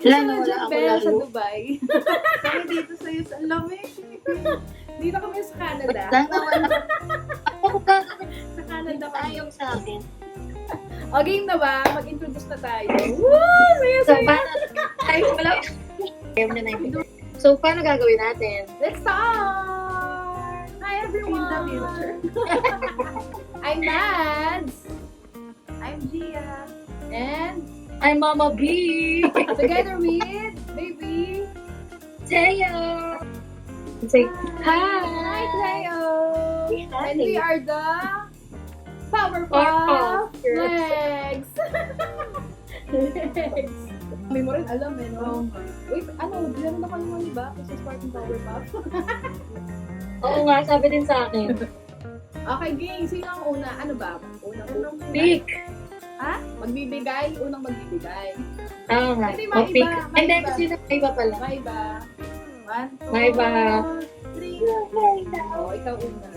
Wala ka na, na wala dyan, ako Belle, sa lalo. Dubai. Kami dito sa'yo sa lamig. Dito kami sa Canada. Sana wala. Ako ka, Sa Canada kami. tayong sa akin. O, game na ba? Mag-introduce na tayo. Woo! Saya, So, saya. paano? Ay, wala. Ayaw na na. So, paano gagawin natin? Let's start! Hi, everyone! In the future. I'm Mads. I'm Gia. And I'm Mama B. together with Baby. Teo. Say, Hi, hi. Cleo. Hi. And we are the Powerpuff Powerpuff Legs. Legs. May mo rin alam eh, no? Wait, ano? Bilang na kayo mga iba? Kasi Spartan Powerpuff. Oo nga, sabi din sa akin. Okay, gang. Sino ang una? Ano ba? Unang Pick. Ha? Magbibigay? Unang magbibigay. Oo nga. Hindi, O, may pick. iba, may Hindi, iba. kasi may iba pala. May iba. 1, 2, May iba. 3. Oh, ikaw una.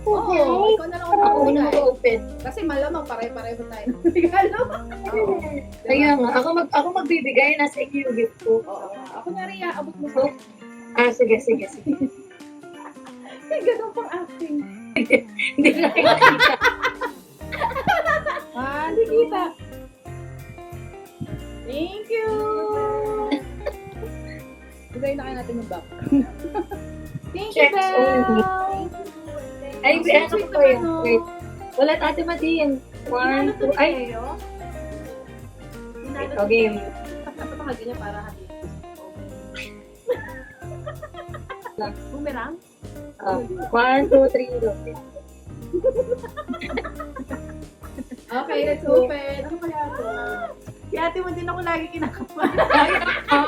Oo, ikaw na lang Ako ako una magbibigay. mag-open. Kasi malamang pare-pareho tayo ng regalo. Oo. Kaya nga, ako magbibigay, nasa iyo yung gift ko. Oo. Ako na rin, abot mo sa Sige. Ay, ganun pang acting. Hindi na nakikita. Hindi kita. Thank you! Bigay na kayo natin ng background. Thank you, Checks only. Belle! Ay, Ang ano sweet ko yun? naman, no? Wait. Wala ate Matin. 1, 2, ay. O, game. Napapakagin niya para hati. Boomerang? 1, 2, 3, go. Okay, let's open. Ano kaya ito? Si ate mo din ako lagi kinakabahan. Ay,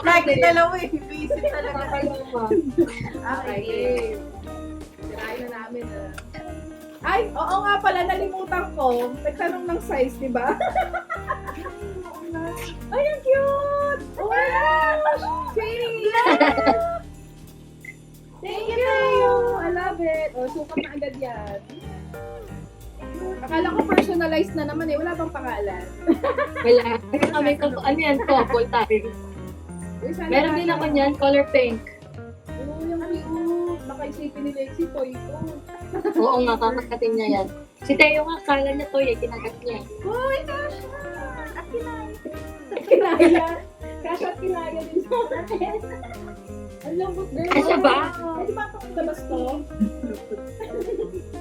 Lagi dalawa eh. Busy talaga. Okay. Tirahin na namin Ay, oo nga pala, nalimutan ko. Nagtanong ng size, di ba? Ay, ang cute! Oh my gosh! Thank Thank you! I love it. O, sukat na agad yan. Akala ko personalized na naman eh. Wala bang pangalan? Wala. Kasi kami, ano yan, couple tayo. Uy, sana Meron din ako niyan, color pink. Oo, yung cute. Baka isipin ni Lexi, toy ito. Oo nga, kakakatin niya yan. Si Teo nga, kala niya to, kinagat niya. Uy, Kasha! At kinaya. Kinaya. Kasha at kinaya din sa akin. Ang lambot, girl. Kasha ba? Pwede ba itong labas to?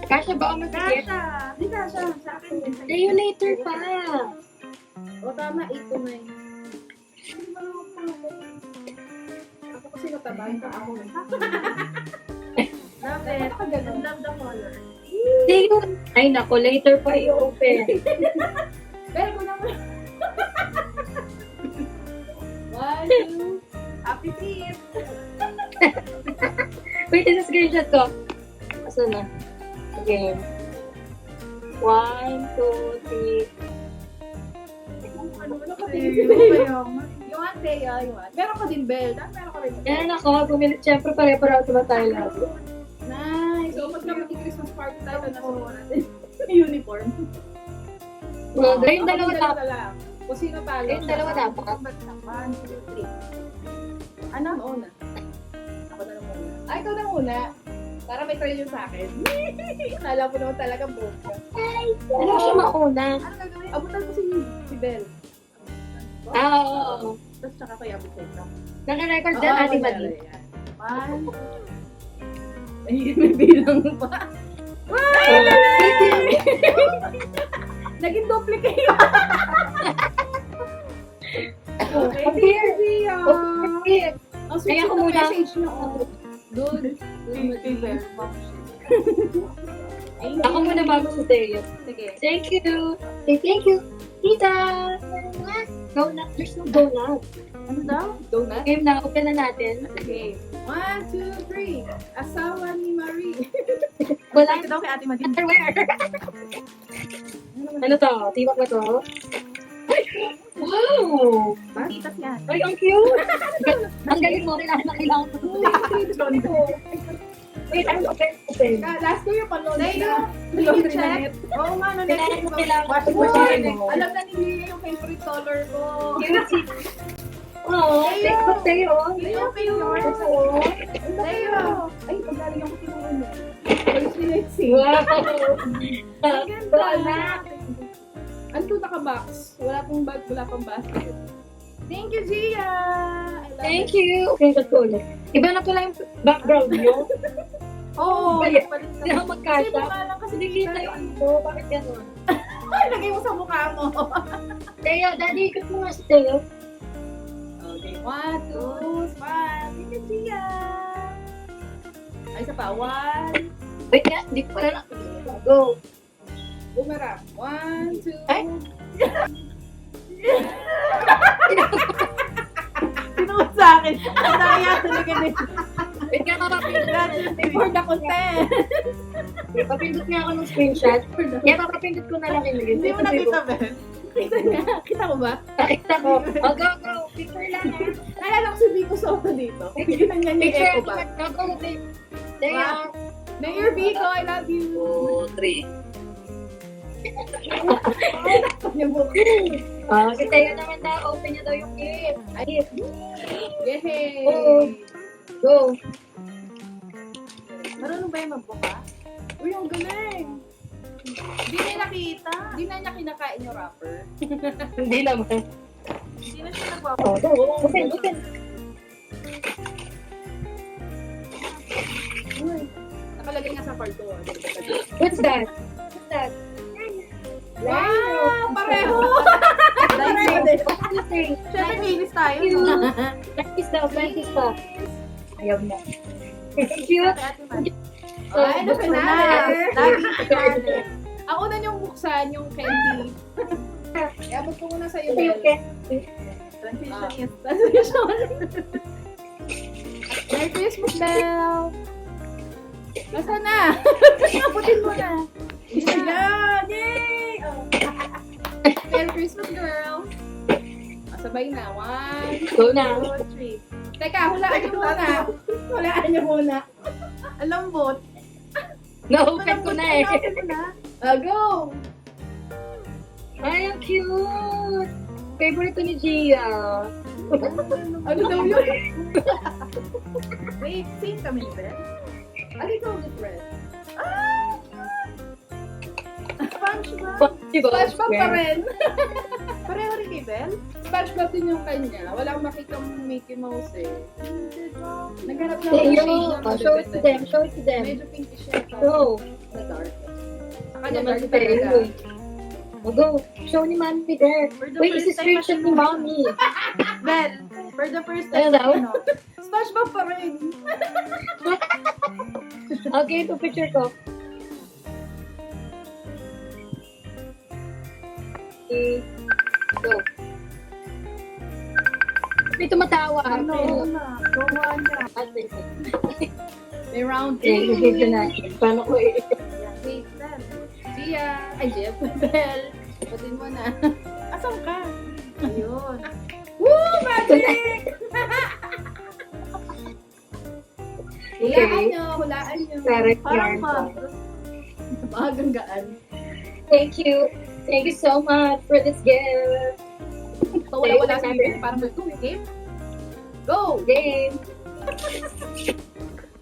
Kasha ba ang mag-get? Kasha. Di Kasha. Sa akin din. Teo later pa. O tama, 8 to 9. Ako kasi natabahin ka ako. Love Bakit it. ka ganun? Love the color. Teo. Ay nako, later pa i-open. Pero ko naman. 1, 2. Happy teeth. Wait, isa screenshot ko. Asa na? Okay. 1, 2, 3. Ano ka Ayun, din? ayun. Yung ante, yung ante. Meron ka din, Belle. Meron ka rin. Yan ako, pumilit. Siyempre, pare-pareho naman tayo lahat. Nice. So, pag mag-Christmas party tayo, nasa mo natin. Uniform. Well, yung dalawa Ako dapat. na lang. Kung sino talo. Yung dalawa dapat. 1, 2, 3. Ano? Una. Ako na lang muna. Ay, ikaw na muna. Para may trail yun sa akin. Kala mo naman talaga both ka. Ano siya mauna? Ano gagawin? Abutan mo si Belle. Oo. Tapos tsaka kaya abutan ka. Naka-record dyan, Ate Madi. 1. Ay, may bilang pa. Naging duplicate. Okay, Here. Gia. Okay. Ang sweet Kaya ako ng muna. message niyo. Good. Thank you very much. Ako muna bago sa Teo. Sige. Thank you. Say thank you. Tita. Go na. There's no go na. Ano daw? Donut? Game na. Open na natin. Okay. 1, 2, 3. Asawa ni Marie. Wala. Ito daw kay Ate Madin. Underwear. Ano to? Tibak na to? Wow! Titas yan. Ay, ang cute! Ang galing mo. Kailangan ko. Wait, I'm open. Last ko yung panlolay na. Laundry Check. na net. Oo nga, no, next week. Kailangan ko. Uy, alam na ni Lia yung favorite color ko. Cute. Oh, thank you sa'yo. You open yours. Oh. Tayo. Ay, paggaling ako kinuha mo. First minute Wow. Ang So, anak. Ano to naka-box? Wala pong bag, wala pang basket. Thank you, Gia. I love Thank it. you. Screenshot ko ulit. Iba na pala yung background nyo. Oo. Kaya, palit Hindi na. ako magkasya. Kasi mukha lang kasi Hindi kita yung ano. Bakit gano'n? Ay, lagay mo sa mukha mo. Teo, daddy, ikot mo nga si Teo. Okay. 1, 2, 1. Thank you, Gia. Ay, isa pa. 1. Wait nga, hindi ko pala na. Go. Boomerang. 1, 2. Ay. Sinuot sa akin. Ang daya talaga din. Wait nga, papapindot. For the content. Papindot nga ako ng screenshot. Kaya papapindot ko na lang yung Hindi mo nakita, Ben. Kita niya. Kita mo ba? Nakita ko. Oh, go, go. Picture lang ha. Naalala ko si Vico Soto dito. Kita niya yung Picture. eco bag. Go, go, babe. Teo. Mayor Vico, I love you. 3. Yung book. Ah, si Teo naman na. Open niya daw yung gift. Ay, Yay! Oo. Go. Marunong ba yung magbuka? Uy, ang galing! Hindi niya nakita. Hindi na niya kinakain yung wrapper. Hindi naman. Hindi na siya nagwapa. Oh, go. Open, open. Uy, nakalagay nga sa karton. What's that? What's that? Wow! Pareho! Pareho din. What do you think? Siyempre, minis tayo. Cute. Practice daw, practice daw. Ayaw mo. Cute. Ay, ano Buksan finale? Laging finale. Ang una niyong buksan, yung candy. Iabot ko muna sa'yo, Okay, Bel. okay. Transition yes. Transition. Merry Christmas, Bel! Nasaan na? Abutin mo na. Yan! Yay! Oh. Merry Christmas, girl! Sabay na. 1, Go na. 2, 3. Teka, hulaan niyo muna. Hulaan niyo muna. Alambot. Na-open ko na eh. Open mo na. Go! Ay, ang cute. Favorite to ni Gia. Ano daw yun? Wait, same kami ni Ben. Ano ikaw different? Ah! SpongeBob. SpongeBob pa rin. Pareho rin kay Ben? SpongeBob din yung kanya. Wala akong makitang Mickey Mouse eh. Naghanap na ako Teo, shade na oh, show it to them, show it to them. Medyo pinkish siya. Go. Na dark. Sa kanya Naman dark si Teo. talaga. Oh, go. Show ni Mommy there. For the Wait, first is this time, screenshot ni Mommy? Ben, for the first Ano time, daw? SpongeBob pa rin. Okay, ito picture ko. Okay. Go. May tumatawa. Ano na? Gawa na. May round Okay, video natin. Paano ko eh? Wait, Ben. Gia. Ay, Jeff. Bell. Patin mo na. Asan ka? Ayun. Woo! Magic! Hulaan nyo. Hulaan nyo. Correct Parang yarn. pag. Bahagang gaan. Thank you. Thank you so much for this gift. So, wala-wala sa akin. Parang ito, game? Go! Game.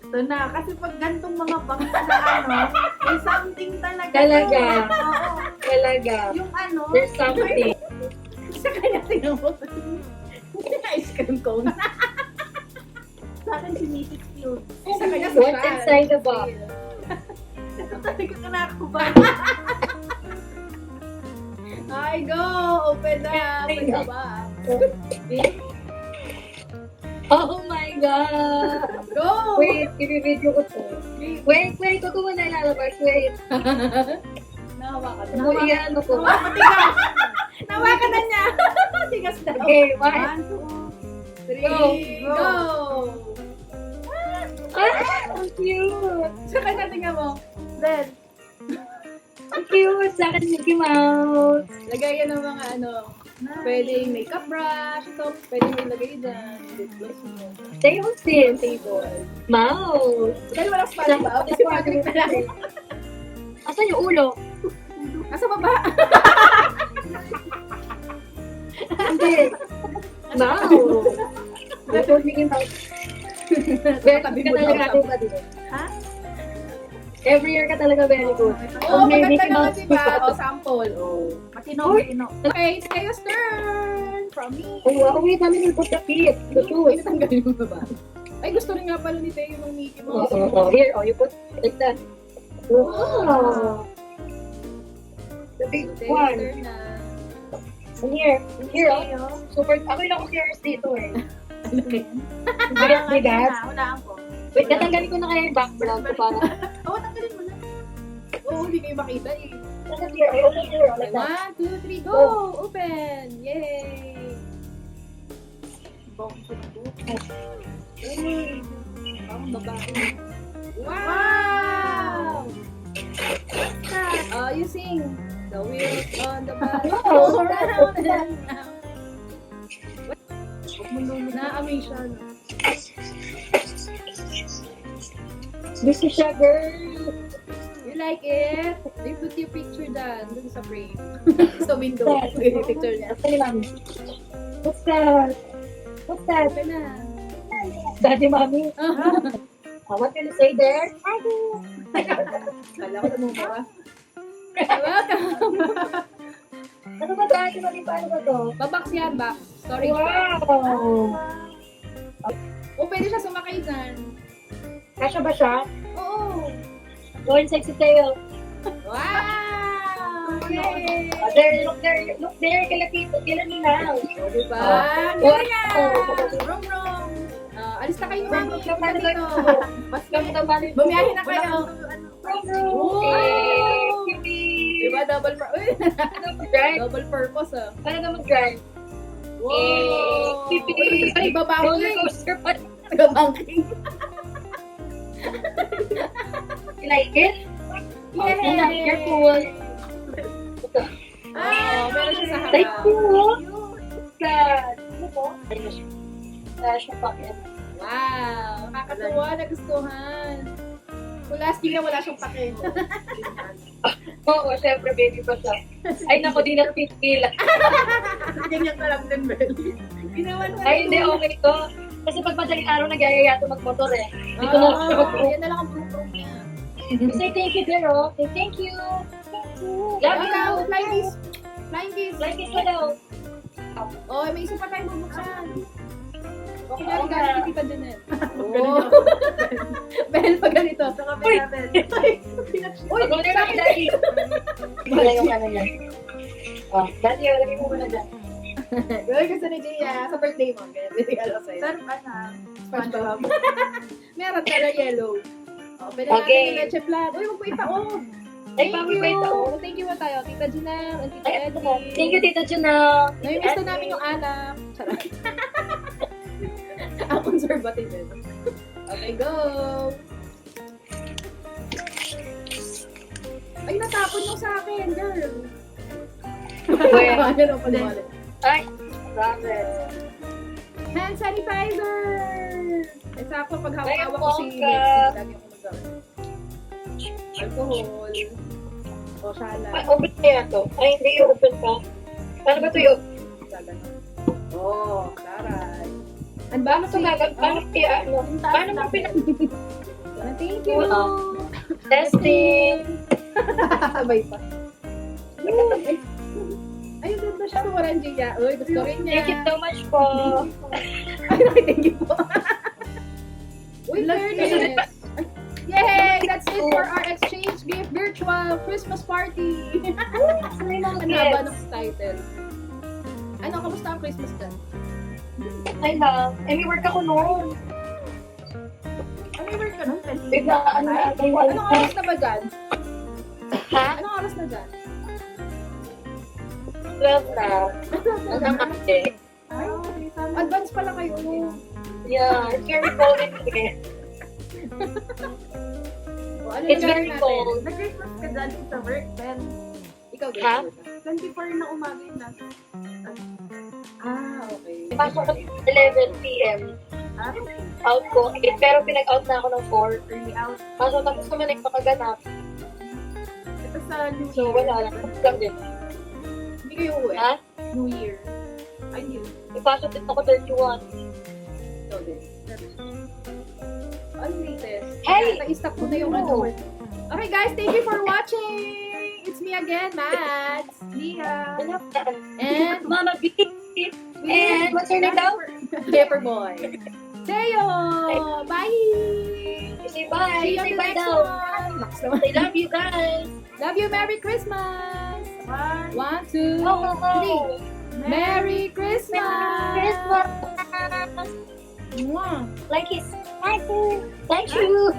Ito na. Kasi pag gantong mga box na ano, may something talaga. Talaga. Oo. Talaga. Yung ano, There's something. Sa kanya tingnan mo. Ice cream cone. sa akin si Mrs. Field. Sa kanya What's inside the box? Ito talaga kinakabahan. Ay, go! Open na! Open na ba? Oh my God! Go! Wait, i-video ko to. Wait, ito ko na ilalabas. Wait. Nahawakan na. Ano yan? Ano ko? Matigas. Nahawakan na niya! Tigas daw. Okay, 1. 1, 2, 3, Go. go! Ah! Ang cute! Sa kanya tingnan mo. Ben. Ang cute! Sa akin, Mickey Mouse. Lagay yan ng mga ano, pwedeng makeup brush, ito, pwedeng ilagay dyan. Lip gloss mo. Say mo sis. Table. Mouse. Dahil walang SpongeBob, si Patrick na lang. Asan yung ulo? Nasa baba. Hindi. Now! Before we can talk. Very Tabi good mo ka talaga daw. ate ba dito? Ha? Every year ka talaga very good. Oo, May maganda Mickey naman, Mouse diba? pa. O, sample. O. Matino, Uy! matino. Okay, it's Kayo's turn. From me. Oh, wow, wait, dami ng pagkapit. The Ay, shoes. natanggalin mo ba? Ay, gusto rin nga pala ni Teo yung Mickey Oh, Mouse. oh, oh, here, oh, you put like that. Wow! The big Teo's one. turn na. And here, oh. Super, ako yung ako serious dito eh. Okay. Bigat, bigat. Hulaan ko. Wait, tatanggalin ko na kaya yung background ko para. Oo, tanggalin mo na. Oo, hindi kayo makita eh. Nasa here, I open here, oh, like that. 1, 2, 3, go! Oh. Open! Yay! Bong sa buto. Ang babae. Wow! You sing. The wheels on the bus Wow. go round and round. Na-amaze siya. No? This is siya, girl. You like it? You put your picture dun sa frame. Sa window. Yung picture niya. What's that, Mami? What's that? What's that? Okay na. Daddy, Mommy. What can you say there? Kala ko namumura. Welcome! Ano ba Daddy, Mommy? Paano ba to? Babox yan, box. Storage box. Wow! O, pwede siya sumakay dyan. Kasha ba siya? Oo. Go and sexy tail. Wow! Yay! There, look there, kila Tito, kila Nina. O, diba? Wow! Rom, rom. Alis na kayo, mami. Rom, rom, Punta rom, dito. Mas kami na bali. Bumiyahe na kayo. Wow! Diba, double Drive. double purpose, ah. Paano ka mag-drive? Wow! Pipi. Ay, babae. Roller coaster pa. Nag-banking. You like it? Yay! You're cool. Meron siya sa harap. Thank you. God. Ano po? Ano siya? Siya pa yan. Wow! Nakakatuwa, nagustuhan. Kung last year na wala siyang pake. Oo, syempre baby pa siya. Ay nako, di na pipila. Ganyan ka lang din, Bel. Ginawan mo. Ay hindi, okay to. Kasi pag madaling araw, nag-ayaya ito magmotor eh. Dito na siya mag-proof. Yan na lang ang proof niya. Say thank you, girl. Say thank you. Thank you. Love you. Flying kiss. Flying kiss. Like it ka daw. Oh, may isa pa tayong bubuksan. Okay na, Oo regalo nga. kay Tita Janet. Oh. Bel, pag ganito. Saka Uy! Bel. Uy, go there na, daddy. Wala yung ano niya. Oh, daddy, lagay mo muna dyan. Gawin gusto ni Gia sa birthday mo. Kaya regalo sa'yo. Sir, ano? SpongeBob. Meron ka na yellow. Oh, pwede natin Okay. yung leche flan. Uy, wag po itaon. Ay, bago pa ito. Thank you mo tayo. Tita Gina, and Tita Ay, ito na. Eddie. Thank you, Tita Junel. Namimiss na namin yung anak. Charot. Ang conservative eh. Okay, go! Ay, natapon yung sa akin, girl. Where? Ano pa naman? Ay, grabe. Hand sanitizer! Eh, sakto pag hawak-hawak ko si Ay, Lexi, lagi ako mag-gawin. Alcohol. O, sala. Ay, open kaya to? Ay, hindi yung open pa. Paano ba ito yung Oh, taray. Paano ito nga? Paano kaya ano? Paano mo Thank you! Testing? Sabay pa. Ay, ganda siya sa Waranjia. Uy, gusto rin niya. Thank you so much po. Ay, thank you po. Uy, fairness. Yay! That's it for our exchange gift virtual Christmas party. May mga Ang haba gifts. ng title. Ano, kamusta ang Christmas dyan? I have. Eh, may work ako noon. Ano yung work ka nun? Bigla, ano na, may Anong oras na ba dyan? Ha? Anong oras na dyan? 12 na. Hanggang kasi. Ay, okay. Sana. Advance pala kayo. Yeah, it's very cold in here. O, ano It's na very natin? cold. Nag-Christmas ka dyan sa work, Ben. Ikaw, Ha? girl. 24 na umaga yun na. Ah, okay. Pasok ko 11 p.m. Ah, Out ko. Pero pinag-out na ako ng 4. early out. Kaso tapos naman nagpakaganap. Ito sa New So, Year. wala lang. Tapos lang din. Hindi kayo uwi. Ha? New Year. Ay, hindi. Ipasok din ako 31. So, this. Ano latest? Hey! Nag-stop ko na yung No. ano. Okay guys, thank you for watching! It's me again, Mads, Leah, Enough na. and Mama B. And what's your name daw? Pepper Boy. Seyo! Bye! Say bye. See you on Say the bye next daw. one! Max naman. I love you guys. Love you, Merry Christmas! Bye. 1, 2, Ho, ho, ho. 3. Merry Christmas! Christmas. Mwah! Like his. Thank you. Thank you.